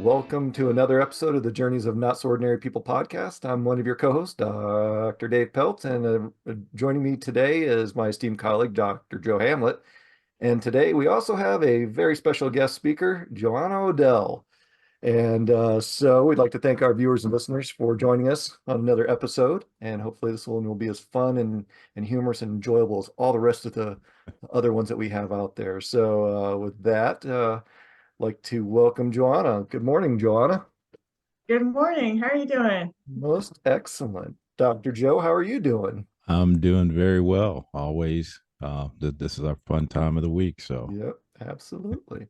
welcome to another episode of the Journeys of Not So Ordinary People podcast. I'm one of your co-hosts, Dr. Dave Peltz, and joining me today is my esteemed colleague, Dr. Joe Hamlett. And today we also have a very special guest speaker, Johanna O'Dell. And so we'd like to thank our viewers and listeners for joining us on another episode. And hopefully this one will be as fun and humorous and enjoyable as all the rest of the other ones that we have out there. So with that, like to welcome Johanna. Good morning, Johanna. Good morning. How are you doing? Most excellent. Dr. Joe, how are you doing? I'm doing very well. Always. This is our fun time of the week. So, Yep, absolutely.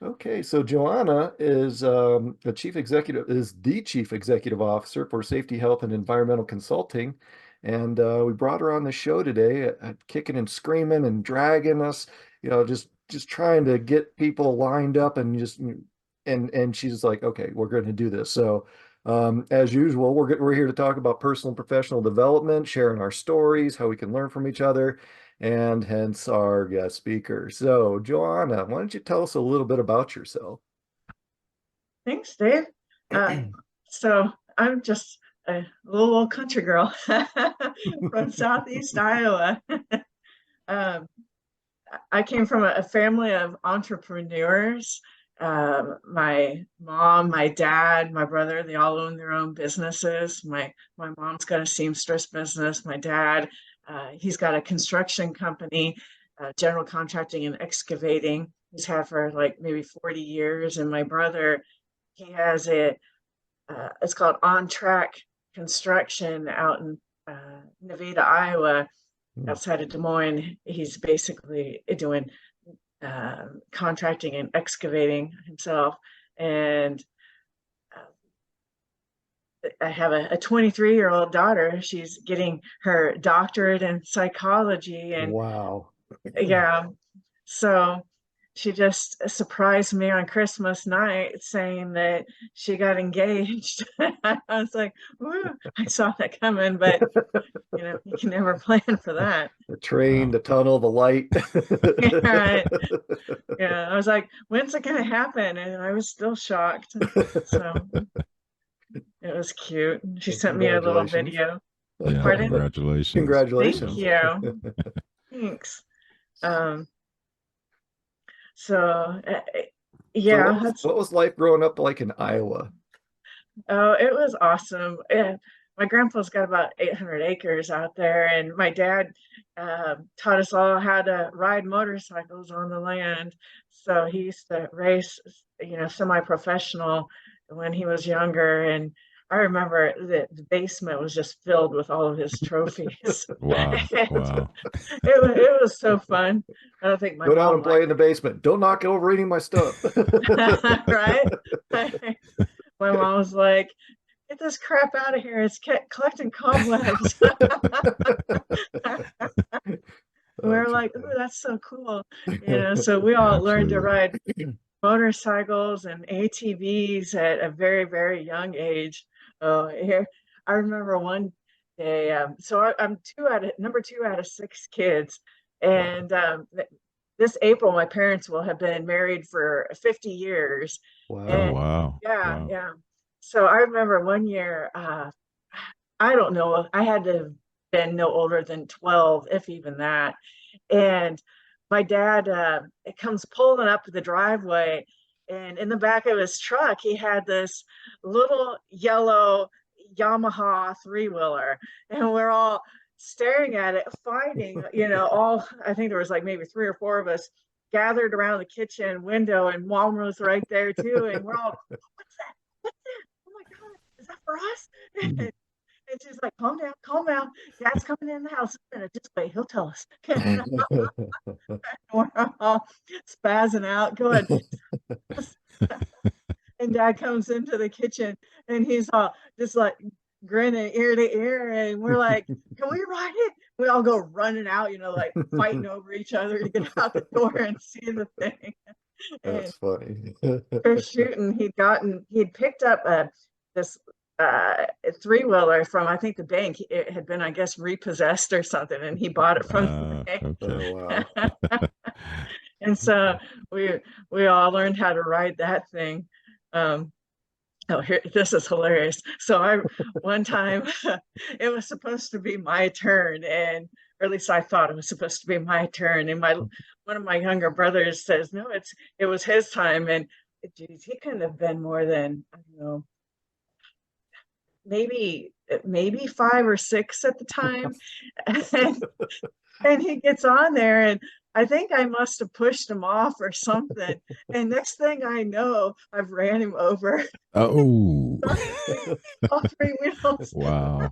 Okay, so Johanna is the chief executive officer for Safety, Health, and Environmental Consulting. And we brought her on the show today, kicking and screaming and dragging us, just trying to get people lined up and she's like, okay, we're going to do this. So as usual, we're here to talk about personal and professional development, sharing our stories, how we can learn from each other, and hence our guest speaker. So Johanna, why don't you tell us a little bit about yourself? Thanks, Dave. So I'm just a little old country girl from Southeast Iowa. I came from a family of entrepreneurs. My mom, my dad, my brother, they all own their own businesses. My mom's got a seamstress business. My dad, he's got a construction company, general contracting and excavating. He's had for like maybe 40 years. And my brother, he has it's called On Track Construction out in Nevada, Iowa, outside of Des Moines. He's basically doing contracting and excavating himself. And I have a 23-year-old daughter. She's getting her doctorate in psychology. And wow. Yeah. So she just surprised me on Christmas night saying that she got engaged. I was like, woo, I saw that coming, but you can never plan for that. The train, the tunnel, the light. Right. Yeah. I was like, when's it gonna happen? And I was still shocked. So it was cute. She sent me a little video. Yeah, Pardon? congratulations. Congratulations. Thank you. Thanks. So yeah. So what was life growing up like in Iowa? Oh, it was awesome. My grandpa's got about 800 acres out there, and my dad taught us all how to ride motorcycles on the land. So he used to race, semi-professional when he was younger. And I remember the basement was just filled with all of his trophies. Wow. Wow. It was so fun. I don't think my Go down mom and play in the basement. Don't knock over any of my stuff. right? My mom was like, get this crap out of here. It's collecting cobwebs. We're like, oh, that's so cool. So we all learned to ride motorcycles and ATVs at a very, very young age. Here, I remember one day, so I'm number two out of six kids. And this April, my parents will have been married for 50 years. Wow. And, Wow. Yeah, Wow. yeah. So I remember one year, I don't know, I had to have been no older than 12, if even that. And my dad comes pulling up the driveway, and in the back of his truck, he had this little yellow Yamaha three-wheeler, and we're all staring at it, fighting, I think there was like maybe 3 or 4 of us gathered around the kitchen window, and mom was right there too. And we're all, what's that? What's that? Oh my God, is that for us? And she's like, calm down. Dad's coming in the house. Just wait, he'll tell us. We're all spazzing out. Go ahead. And Dad comes into the kitchen, and he's all just like grinning ear to ear. And we're like, can we ride it? We all go running out, like fighting over each other to get out the door and see the thing. That's funny. For shooting, he'd picked up this three-wheeler from, I think, the bank. It had been, I guess, repossessed or something, and he bought it from the bank. Okay. Oh, wow. And so we all learned how to ride that thing. Oh, here, this is hilarious. So one time it was supposed to be my turn, and or at least I thought it was supposed to be my turn. And one of my younger brothers says, no, it was his time. And geez, he couldn't have been more than, I don't know, maybe 5 or 6 at the time. And he gets on there, and I think I must have pushed him off or something. And next thing I know, I've ran him over. Oh, All three wheels. wow.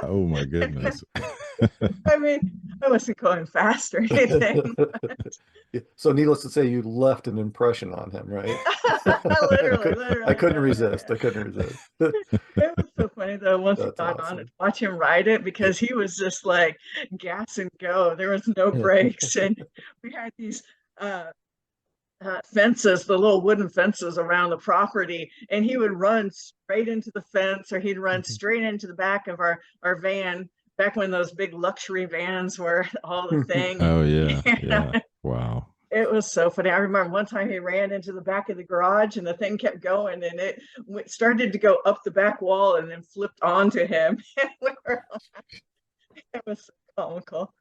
Oh my goodness. I mean, I wasn't going fast or anything. So needless to say, you left an impression on him, right? Literally. I couldn't resist. I couldn't resist. It was so funny though, once he That's got on it, awesome. watch him ride it, because he was just like gas and go. There was no brakes. And we had these fences, the little wooden fences around the property, and he would run straight into the fence, or he'd run straight into the back of our van, back when those big luxury vans were all the thing. Oh yeah. Yeah. Wow. It was so funny. I remember one time he ran into the back of the garage, and the thing kept going, and it started to go up the back wall and then flipped onto him. It was so comical.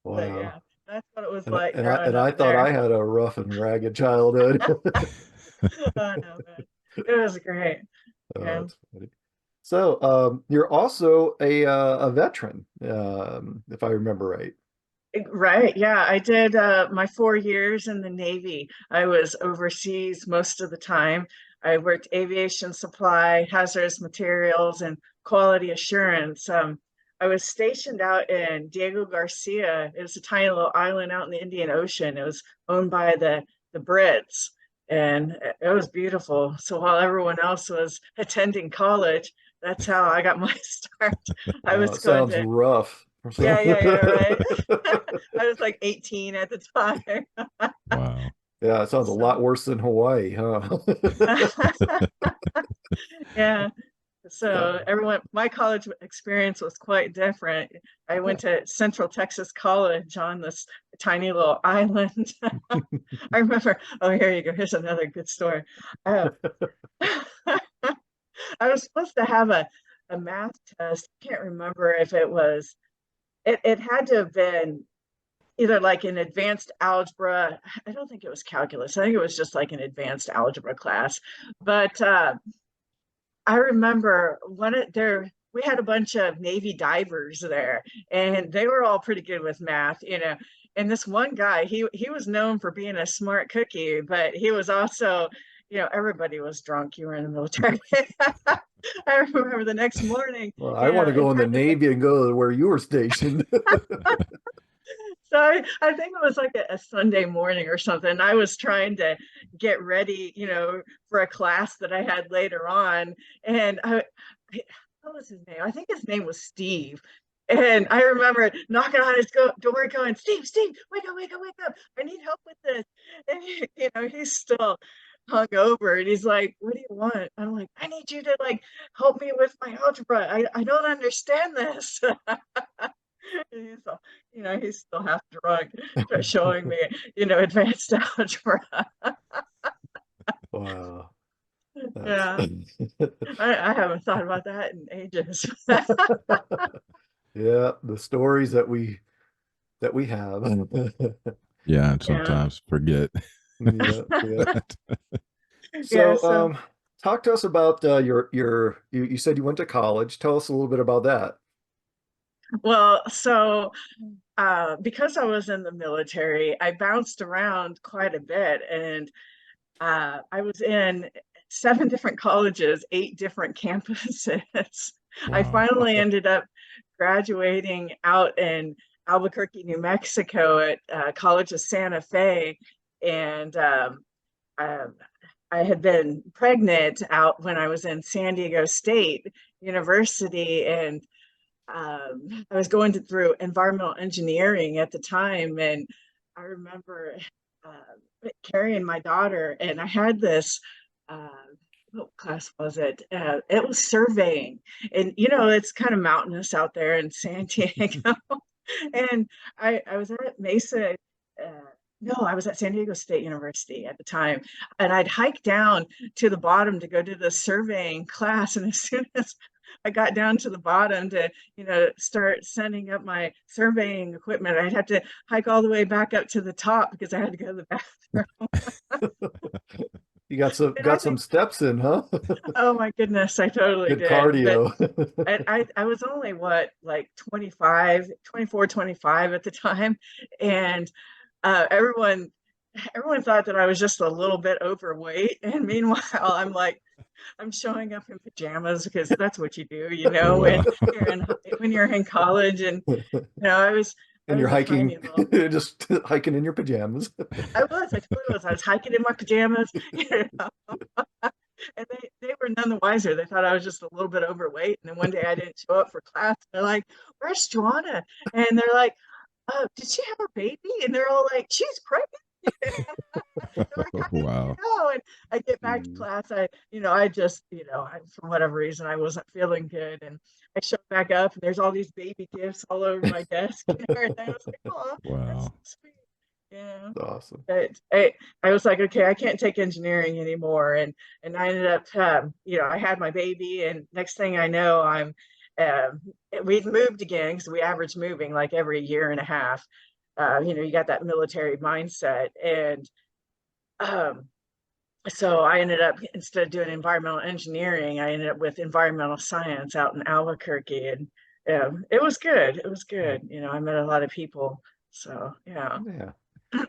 But Wow. yeah, that's what it was And, like and I growing and up I thought there. I had a rough and ragged childhood. Oh no, man. It was great. Oh, Yeah. that's funny. So, you're also a veteran, if I remember right. Right. Yeah. I did my 4 years in the Navy. I was overseas most of the time. I worked aviation supply, hazardous materials, and quality assurance. I was stationed out in Diego Garcia. It was a tiny little island out in the Indian Ocean. It was owned by the Brits, and it was beautiful. So while everyone else was attending college, that's how I got my start. I was It going sounds to, rough. yeah, right. I was like 18 at the time. Wow. Yeah, it sounds a lot So, worse than Hawaii, huh? yeah. So Uh, my college experience was quite different. I went to Central Texas College on this tiny little island. I remember, oh, here you go. Here's another good story. Uh, I was supposed to have a math test. I can't remember if it had to have been either like an advanced algebra. I don't think it was calculus. I think it was just like an advanced algebra class. But I remember we had a bunch of Navy divers there, and they were all pretty good with math. And this one guy, he was known for being a smart cookie, but he was also, everybody was drunk. You were in the military. I remember the next morning, well, I want to go it in the had to be. Navy and go to where you were stationed. So I think it was like a Sunday morning or something. I was trying to get ready, for a class that I had later on. And what was his name? I think his name was Steve. And I remember knocking on his door going, Steve, wake up. I need help with this. And he's still hung over, and he's like, what do you want? I'm like, I need you to like help me with my algebra. I don't understand this. He's all, he's still half drunk, showing me, advanced algebra. Wow. That's Yeah, I haven't thought about that in ages. yeah, the stories that we have. Yeah, and Yeah, sometimes forget. Yeah, yeah. yeah. So, So, talk to us about you said you went to college. Tell us a little bit about that. well, so because I was in the military, I bounced around quite a bit, and I was in 7 different colleges, 8 different campuses. I Wow. finally ended up graduating out in Albuquerque, New Mexico at College of Santa Fe. And um, I had been pregnant out when I was in San Diego State University, and I was going through environmental engineering at the time. And I remember carrying my daughter, and I had this. Uh, what class was it? It was surveying, and it's kind of mountainous out there in San Diego. And I was at Mesa No, I was at San Diego State University at the time, and I'd hike down to the bottom to go to the surveying class. And as soon as I got down to the bottom to, start sending up my surveying equipment, I'd have to hike all the way back up to the top because I had to go to the bathroom. You got some And I got some think, steps in, huh? oh my goodness, I totally Good did. But cardio. I was only what, like 25, 24, 25 at the time. And everyone thought that I was just a little bit overweight. And meanwhile, I'm showing up in pajamas because that's what you do, Wow. when you're in college. And I And you're was a hiking, tiny little. just hiking in your pajamas. I totally was. I was hiking in my pajamas, and they were none the wiser. They thought I was just a little bit overweight. And then one day I didn't show up for class. They're like, "Where's Joanna?" And they're like, "Oh, did she have a baby?" And they're all like, "She's pregnant." They're like, "How did you Wow. know?" And I get back to Mm. class. I just, for whatever reason, I wasn't feeling good. And I show back up, and there's all these baby gifts all over my desk and everything. I was like, "Oh, that's so Wow. sweet." Yeah. Awesome. But I was like, okay, I can't take engineering anymore. And I ended up, I had my baby, and next thing I know, um, we'd moved again because we averaged moving like every year and a half. You got that military mindset. And um, so I ended up, instead of doing environmental engineering, I ended up with environmental science out in Albuquerque. And it was good. It was good. I met a lot of people. So, yeah. Yeah.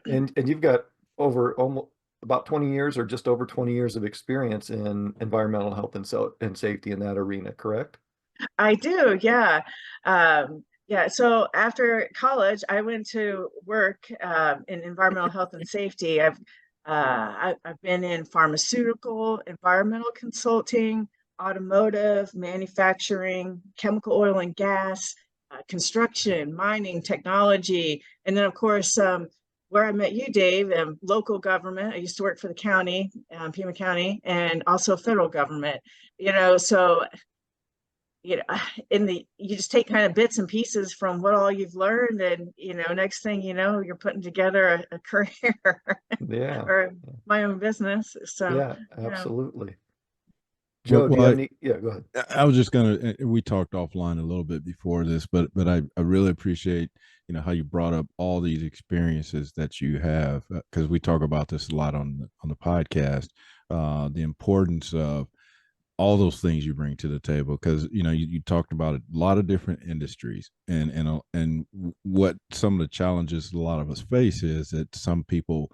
And you've got over almost about 20 years or just over 20 years of experience in environmental health and safety in that arena, correct? I do, yeah. Yeah, so after college, I went to work in environmental health and safety. I've been in pharmaceutical, environmental consulting, automotive, manufacturing, chemical oil and gas, construction, mining, technology, and then of course where I met you, Dave, local government. I used to work for the county, Pima County, and also federal government. So you just take kind of bits and pieces from what all you've learned, and next thing you know, you're putting together a career Yeah. or my own business. So Yeah, absolutely. Well, Joe, do you have any? Yeah, go ahead. I was just gonna. We talked offline a little bit before this, but I really appreciate how you brought up all these experiences that you have, because we talk about this a lot on the podcast. The importance of all those things you bring to the table, because you talked about a lot of different industries, and what some of the challenges a lot of us face is that some people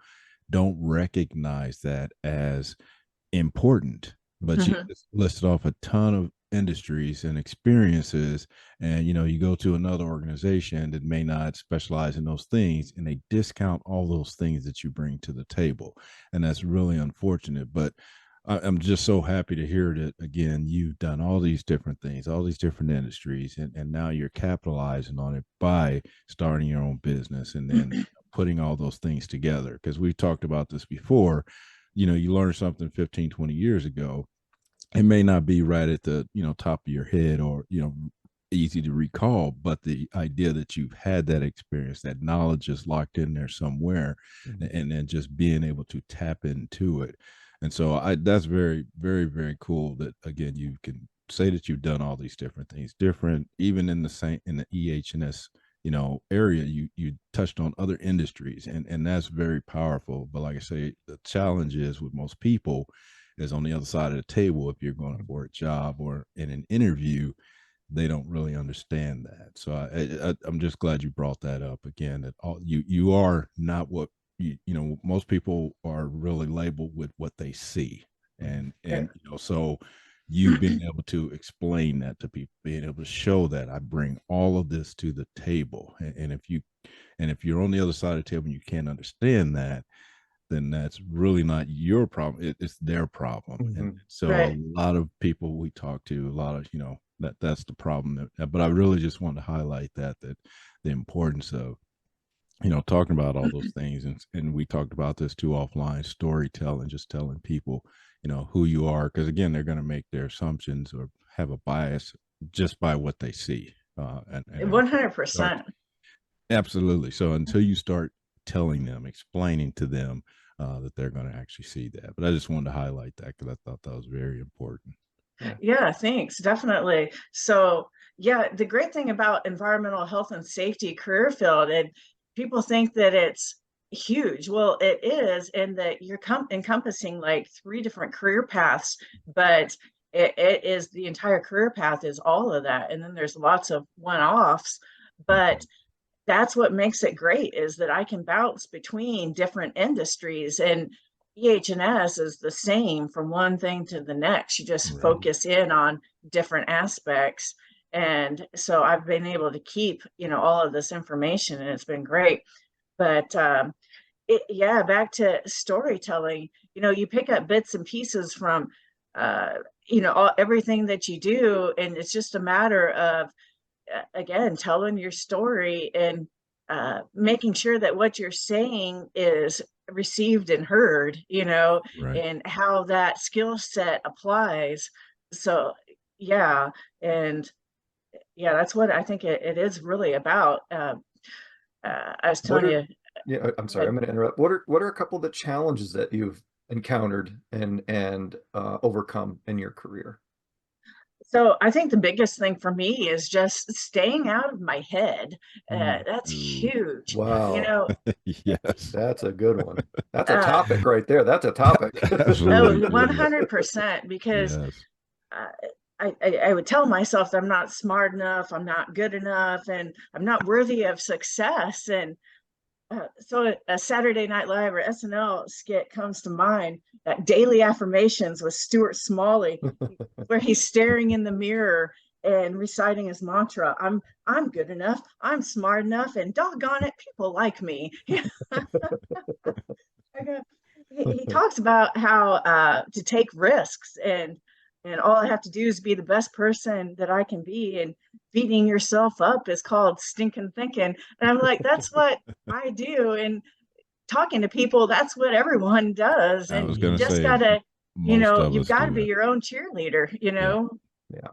don't recognize that as important, but you mhm. just listed off a ton of industries and experiences, and you go to another organization that may not specialize in those things, and they discount all those things that you bring to the table, and that's really unfortunate. But I'm just so happy to hear that again you've done all these different things, all these different industries, and now you're capitalizing on it by starting your own business and then putting all those things together, because we've talked about this before. You learned something 15, 20 years ago. It may not be right at the top of your head, or easy to recall, but the idea that you've had that experience, that knowledge is locked in there somewhere, and then just being able to tap into it. And so that's very, very, very cool that again you can say that you've done all these different things, different, even in the same in the EH&S area. You touched on other industries, and that's very powerful. But like I say, the challenge is with most people is on the other side of the table. If you're going for a job or in an interview, they don't really understand that. So I'm just glad you brought that up again. That you are not what most people are really labeled with what they see, and so you being able to explain that to people, being able to show that I bring all of this to the table, and if you're on the other side of the table and you can't understand that, then that's really not your problem. It's their problem. And Mhm. so a Right. lot of people we talk to, a lot of, that's the problem. But I really just want to highlight that the importance of, talking about all those things. And we talked about this too offline, storytelling, just telling people, who you are. Cause again, they're going to make their assumptions or have a bias just by what they see. And until you start 100%. Absolutely. So until you start telling them, explaining to them that they're going to actually see that. But I just wanted to highlight that because I thought that was very important. Yeah, thanks. Definitely. So, yeah, the great thing about environmental health and safety career field, and people think that it's huge. Well, it is, in that you're encompassing like 3 different career paths, but it is the entire career path is all of that. And then there's lots of one-offs, but that's what makes it great, is that I can bounce between different industries, and EH&S is the same from one thing to the next. You just focus in on different aspects. And so I've been able to keep, all of this information, and it's been great. But yeah, back to storytelling, you pick up bits and pieces from, everything that you do. And it's just a matter of, again, telling your story and making sure that what you're saying is received and heard, and how that skill set applies. So, yeah. And yeah, that's what I think it is really about. I was telling you. Yeah, I'm sorry, I'm going to interrupt. What are a couple of the challenges that you've encountered and overcome in your career? So I think the biggest thing for me is just staying out of my head. That's huge. Wow. Yes. That's a good one. That's a topic right there. That's a topic. Absolutely. 100%, because Yes. I would tell myself that I'm not smart enough, I'm not good enough, and I'm not worthy of success. And so a Saturday Night Live or SNL skit comes to mind, that Daily Affirmations with Stuart Smalley, where he's staring in the mirror and reciting his mantra, I'm good enough, I'm smart enough, and doggone it, people like me. He talks about how to take risks, and all I have to do is be the best person that I can be, and beating yourself up is called stinking thinking. And I'm like, that's what I do. And talking to people, that's what everyone does. And you just gotta, you've got to be your own cheerleader, Yeah.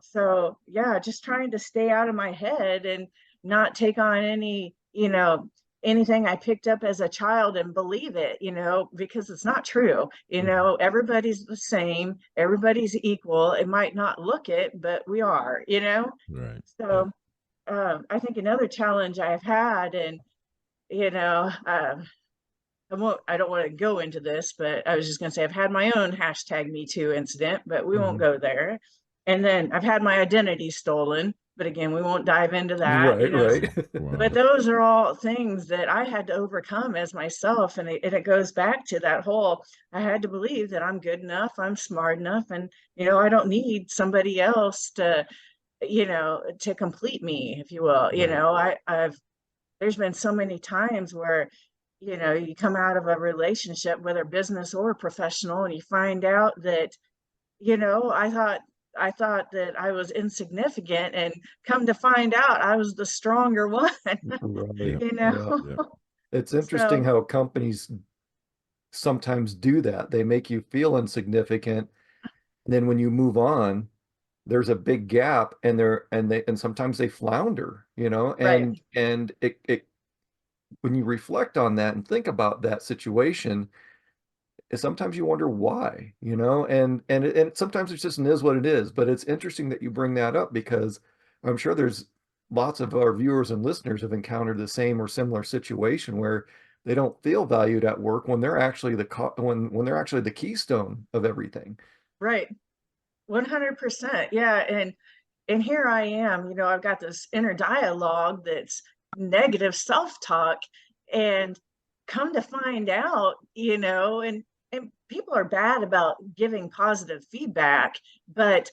So yeah, just trying to stay out of my head and not take on any, anything I picked up as a child and believe it, because it's not true. Everybody's the same, everybody's equal. It might not look it, but we are, Right. So I think another challenge I've had, and I don't want to go into this, but I was just going to say I've had my own #MeToo incident, but we won't go there. And then I've had my identity stolen, but again, we won't dive into that. Right. But those are all things that I had to overcome as myself. And it goes back to that whole, I had to believe that I'm good enough, I'm smart enough, and, I don't need somebody else to, to complete me, if you will. There's been so many times where, you come out of a relationship, whether business or professional, and you find out that, I thought that I was insignificant, and come to find out I was the stronger one. Right. It's interesting how companies sometimes do that. They make you feel insignificant, and then when you move on, there's a big gap, and sometimes they flounder, and it when you reflect on that and think about that situation, sometimes you wonder why, and sometimes it's just is what it is. But it's interesting that you bring that up, because I'm sure there's lots of our viewers and listeners have encountered the same or similar situation where they don't feel valued at work when they're actually when they're actually the keystone of everything. Right. 100%. Yeah. And here I am, I've got this inner dialogue that's negative self-talk, and come to find out, and people are bad about giving positive feedback, but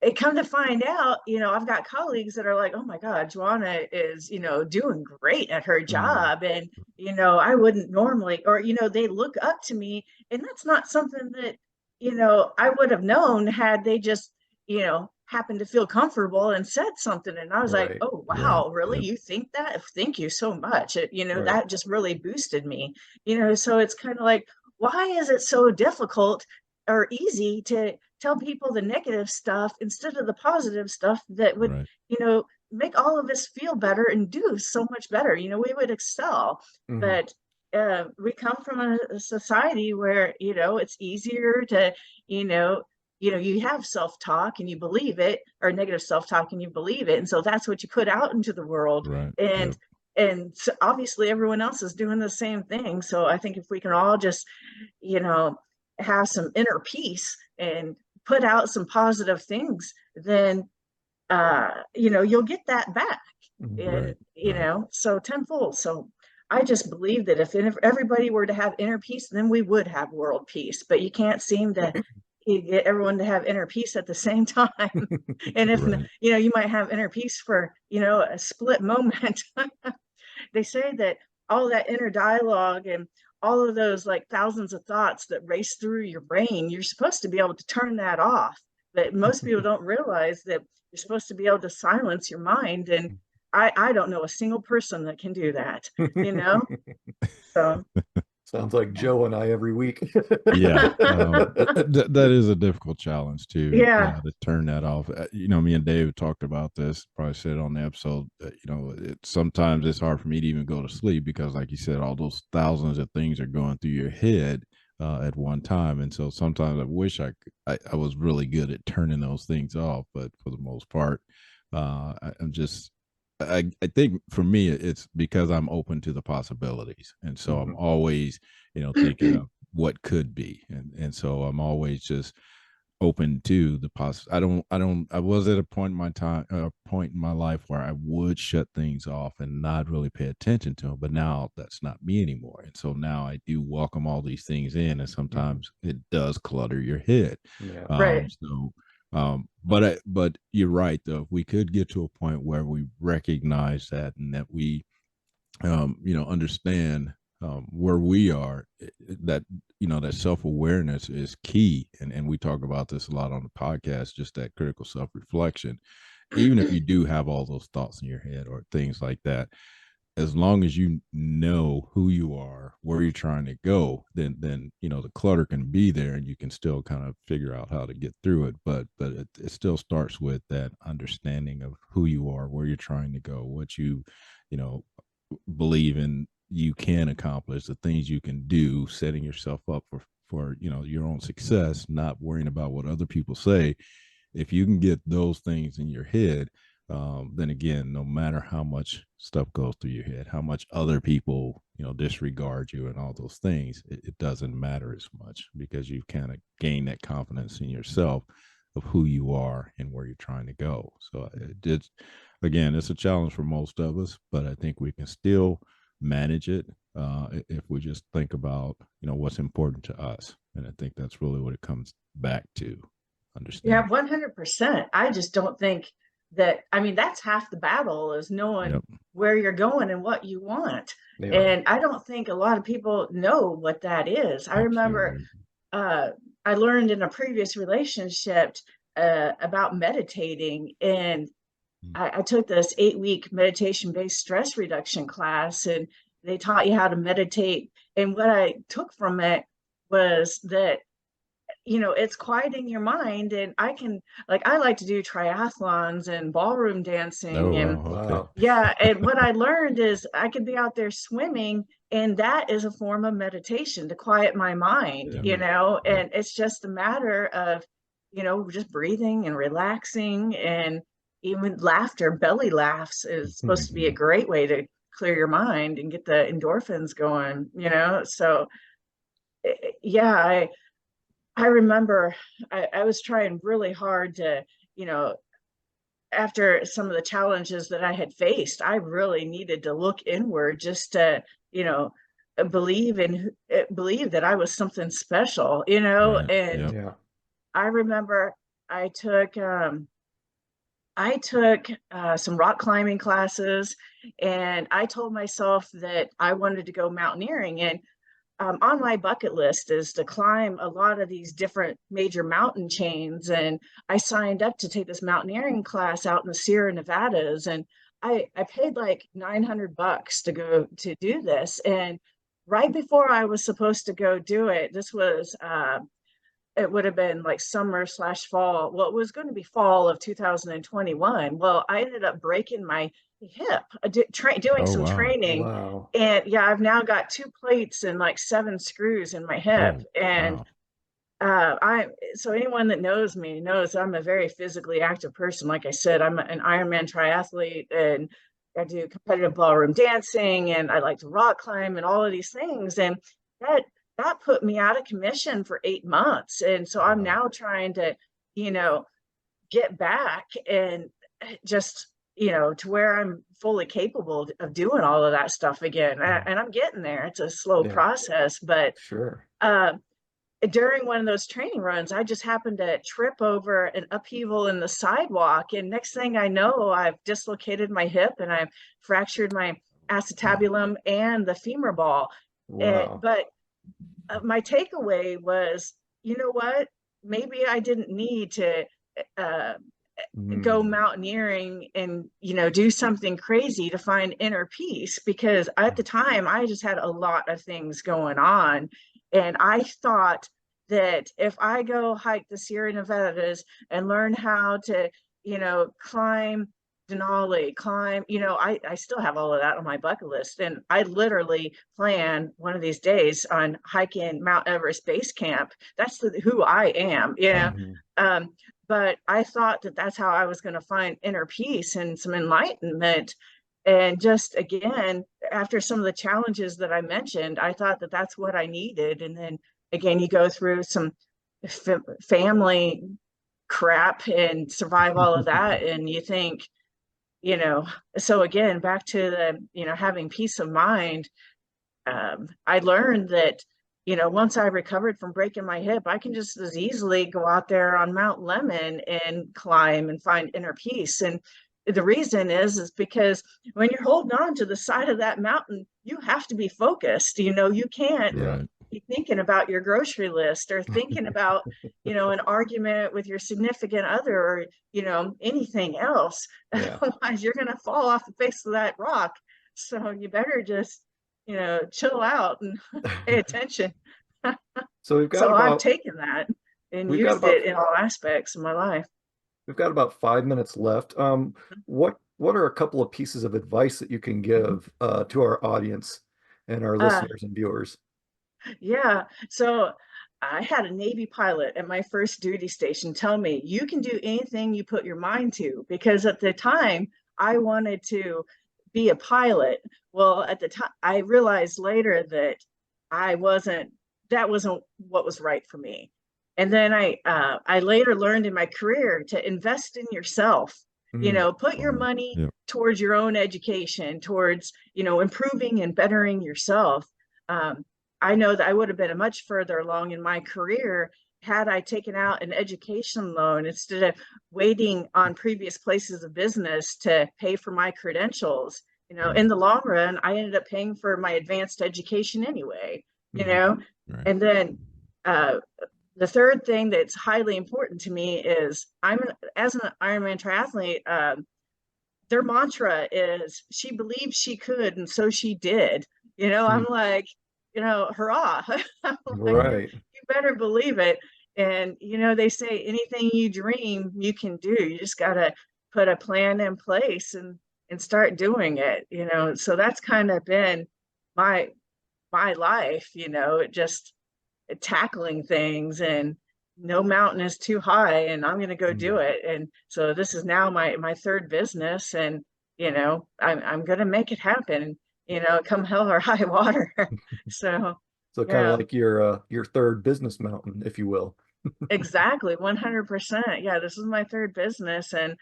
it come to find out, I've got colleagues that are like, oh my God, Johanna is, doing great at her job. And, I wouldn't normally, or, they look up to me, and that's not something that, I would have known had they just, happened to feel comfortable and said something. And I was like, oh, wow, really? You think that? Thank you so much. That just really boosted me, so it's kind of like, why is it so difficult or easy to tell people the negative stuff instead of the positive stuff that would, make all of us feel better and do so much better? We would excel. But we come from a society where, it's easier to, you have self-talk and you believe it, or negative self-talk and you believe it. And so that's what you put out into the world. Right. And Yep. and so obviously everyone else is doing the same thing. So I think if we can all just, have some inner peace and put out some positive things, then you'll get that back. And Right. Right. so tenfold. So I just believe that if everybody were to have inner peace, then we would have world peace. But you can't seem to get everyone to have inner peace at the same time. And if Right. you might have inner peace for a split moment. They say that all that inner dialogue and all of those like thousands of thoughts that race through your brain, you're supposed to be able to turn that off. But most people don't realize that you're supposed to be able to silence your mind. And I don't know a single person that can do that, So Sounds like Joe and I every week. Yeah, that is a difficult challenge yeah, to turn that off. Me and David talked about this. Probably said it on the episode. Sometimes it's hard for me to even go to sleep because, like you said, all those thousands of things are going through your head at one time, and so sometimes I wish I was really good at turning those things off. But for the most part, I'm just. I think for me it's because I'm open to the possibilities, and so I'm always thinking of what could be, and so I'm always just open to the I was at a point in my life where I would shut things off and not really pay attention to them, but now that's not me anymore, and so now I do welcome all these things in, and sometimes it does clutter your head. Yeah. right. But you're right though, if we could get to a point where we recognize that and that we understand where we are, that that self-awareness is key, and we talk about this a lot on the podcast, just that critical self-reflection. Even if you do have all those thoughts in your head or things like that, as long as you know who you are, where you're trying to go, then the clutter can be there and you can still kind of figure out how to get through it. But it still starts with that understanding of who you are, where you're trying to go, what you know believe in you can accomplish, the things you can do, setting yourself up for your own success, not worrying about what other people say. If you can get those things in your head, then again, no matter how much stuff goes through your head, how much other people disregard you and all those things, it doesn't matter as much because you've kind of gained that confidence in yourself of who you are and where you're trying to go. So it did, again, it's a challenge for most of us, but I think we can still manage it if we just think about what's important to us. And I think that's really what it comes back to. Yeah, Understand. 100%. I just don't think that, I mean, that's half the battle is knowing Yep. where you're going and what you want. Yeah. And I don't think a lot of people know what that is. I remember Absolutely. uh, I learned in a previous relationship about meditating, and I took this 8-week meditation-based stress reduction class, and they taught you how to meditate. And what I took from it was that it's quieting your mind. And I like to do triathlons and ballroom dancing. Oh And wow. Okay. Wow. yeah, and what I learned is I could be out there swimming, and that is a form of meditation to quiet my mind, Yeah. Yep. and it's just a matter of, just breathing and relaxing. And even laughter, belly laughs is supposed to be a great way to clear your mind and get the endorphins going, so yeah, I remember I was trying really hard to, you know, after some of the challenges that I had faced, I really needed to look inward just to, you know, believe that I was something special, Right. and Yep. Yeah. I remember I took some rock climbing classes, and I told myself that I wanted to go mountaineering. And on my bucket list is to climb a lot of these different major mountain chains. And I signed up to take this mountaineering class out in the Sierra Nevadas. And I paid like $900 to go to do this. And right before I was supposed to go do it, this was, it would have been like summer/fall. Well, it was going to be fall of 2021. Well, I ended up breaking my hip, doing Oh some wow. training. Wow. And yeah, I've now got 2 plates and like 7 screws in my hip. Oh And wow. so anyone that knows me knows I'm a very physically active person. Like I said, I'm an Ironman triathlete, and I do competitive ballroom dancing, and I like to rock climb and all of these things. And that that put me out of commission for 8 months. And so I'm Wow. now trying to, you know, get back and just, to where I'm fully capable of doing all of that stuff again. And I'm getting there. It's a slow Yeah, process, but sure. uh, during one of those training runs, I just happened to trip over an upheaval in the sidewalk. And next thing I know, I've dislocated my hip and I've fractured my Wow. acetabulum and the femur ball. Wow. But my takeaway was, you know what? Maybe I didn't need to uh, go Mm, mountaineering and, do something crazy to find inner peace, because at the time I just had a lot of things going on. And I thought that if I go hike the Sierra Nevadas and learn how to, climb Denali, I still have all of that on my bucket list. And I literally plan one of these days on hiking Mount Everest base camp. That's who I am. Yeah. mhm. Um, but I thought that that's how I was going to find inner peace and some enlightenment. And just again, after some of the challenges that I mentioned, I thought that that's what I needed. And then again, you go through some family crap and survive all of that. And you think, you know, so again, back to the, having peace of mind. I learned that, once I recovered from breaking my hip, I can just as easily go out there on Mount Lemon and climb and find inner peace. And the reason is because when you're holding on to the side of that mountain, you have to be focused. You can't Yeah, Right. be thinking about your grocery list or thinking about, an argument with your significant other, or, anything else. yeah. Otherwise, you're going to fall off the face of that rock. So you better just, chill out and pay attention. So So I've taken that and we've got used about it in all aspects of my life. 5 minutes left. What are a couple of pieces of advice that you can give to our audience and our Uh, listeners and viewers? yeah. So I had a Navy pilot at my first duty station tell me, you can do anything you put your mind to, because at the time I wanted to be a pilot. Well, at the time, I realized later that I wasn't, that wasn't what was right for me. And then I later learned in my career to invest in yourself, Mm, put your Wow. money Yep. towards your own education, towards, improving and bettering yourself. Um, I know that I would have been much further along in my career had I taken out an education loan instead of waiting on previous places of business to pay for my credentials. Right. In the long run, I ended up paying for my advanced education anyway, you mhm. know. Right. And then uh, the third thing that's highly important to me is as an Ironman triathlete, their mantra is she believed she could, and so she did. I'm Mm, like, hurrah. I'm like, Right. right. you better believe it. And, they say anything you dream, you can do. You just got to put a plan in place and start doing it. So that's kind of been my my life, just tackling things, and no mountain is too high, and I'm going to go do Mm. it. And so this is now my third business, and I'm going to make it happen, come hell or high water. So So kind of yeah, like your third business mountain, if you will. exactly, 100%. Yeah, this is my third business. And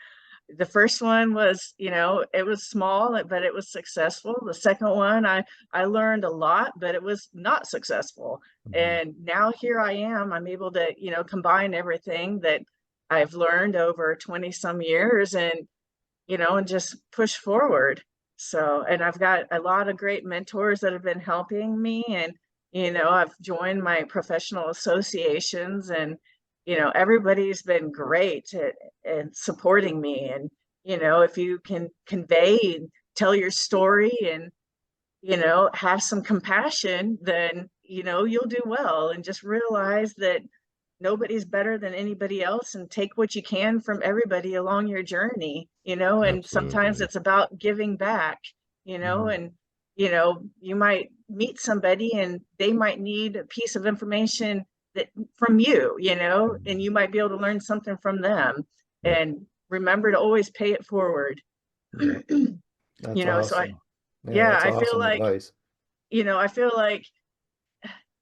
the first one was, it was small, but it was successful. The second one, I learned a lot, but it was not successful. Mhm. And now here I am. I'm able to, combine everything that I've learned over 20 some years, and just push forward. So, and I've got a lot of great mentors that have been helping me, and I've joined my professional associations, and everybody's been great at supporting me. And if you can convey and tell your story, and have some compassion, then you'll do well. And just realize that nobody's better than anybody else, and take what you can from everybody along your journey, and sometimes Absolutely. it's about giving back, and you might meet somebody and they might need a piece of information that from you, and you might be able to learn something from them. Yep. And remember to always pay it forward. Yeah, that's So awesome. Yeah, yeah, that's awesome advice. I feel like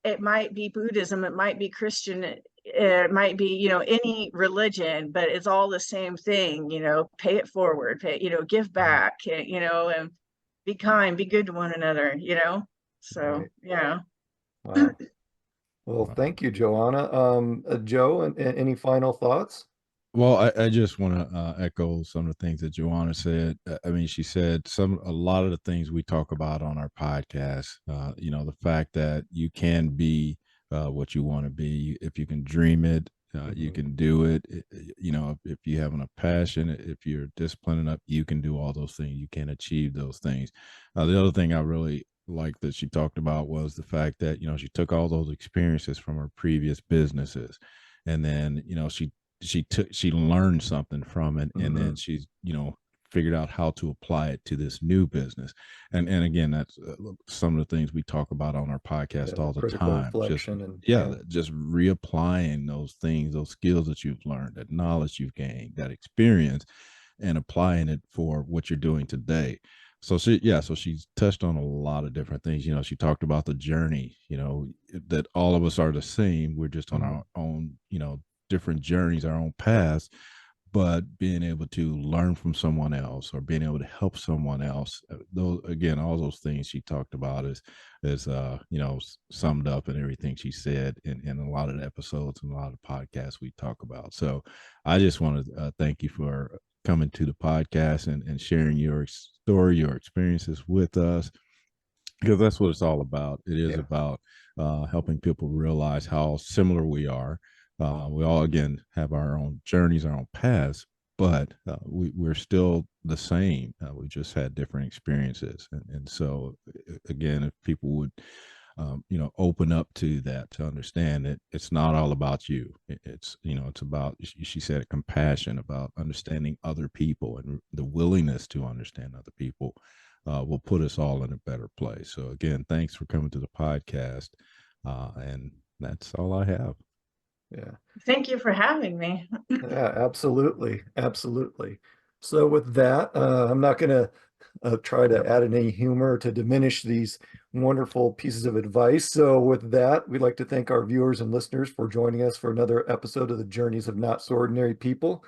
it might be Buddhism, it might be Christian, it might be, any religion, but it's all the same thing, pay it forward, give back, and be kind, be good to one another, So, Right. yeah. Wow. Well, thank you, Johanna. Joe, any final thoughts? Well, I just want to echo some of the things that Joanna said. I mean, she said a lot of the things we talk about on our podcast. The fact that you can be what you want to be. If you can dream it, you Mhm. can do it. If you have a passion, if you're disciplined enough, you can do all those things. You can achieve those things. The other thing I really like that she talked about was the fact that she took all those experiences from her previous businesses, and then she learned something from it, and then Mhm. she's figured out how to apply it to this new business. And again, that's some of the things we talk about on our podcast Yeah, all the critical time. Just reflection and yeah, yeah. just reapplying those things, those skills that you've learned, that knowledge you've gained, that experience, and applying it for what you're doing today. So she's touched on a lot of different things. She talked about the journey, that all of us are the same. We're just on Mhm. our own, different journeys, our own paths, but being able to learn from someone else or being able to help someone else. Those again, all those things she talked about is summed up in everything she said in a lot of the episodes and a lot of podcasts we talk about. So I just want to thank you for coming to the podcast and sharing your story, your experiences with us, because that's what it's all about. It is Yeah. about helping people realize how similar we are. We all, again, have our own journeys, our own paths, but we're still the same. We just had different experiences. And so, again, if people would, open up to that, to understand that it's not all about you. It's about, she said, compassion, about understanding other people and the willingness to understand other people will put us all in a better place. So again, thanks for coming to the podcast. And that's all I have. Yeah. Thank you for having me. Yeah, absolutely. Absolutely. So with that, I'm not going to try to add any humor to diminish these wonderful pieces of advice. So with that, we'd like to thank our viewers and listeners for joining us for another episode of the Journeys of Not So Ordinary People.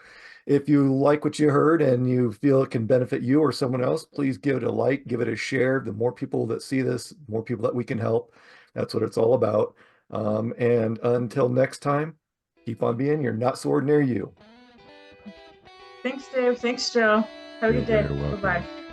If you like what you heard and you feel it can benefit you or someone else, please give it a like, give it a share. The more people that see this, the more people that we can help. That's what it's all about. And until next time, keep on being your not so ordinary you. Thanks, Dave. Thanks, Joe. Have a You're good day. very welcome. Bye-bye.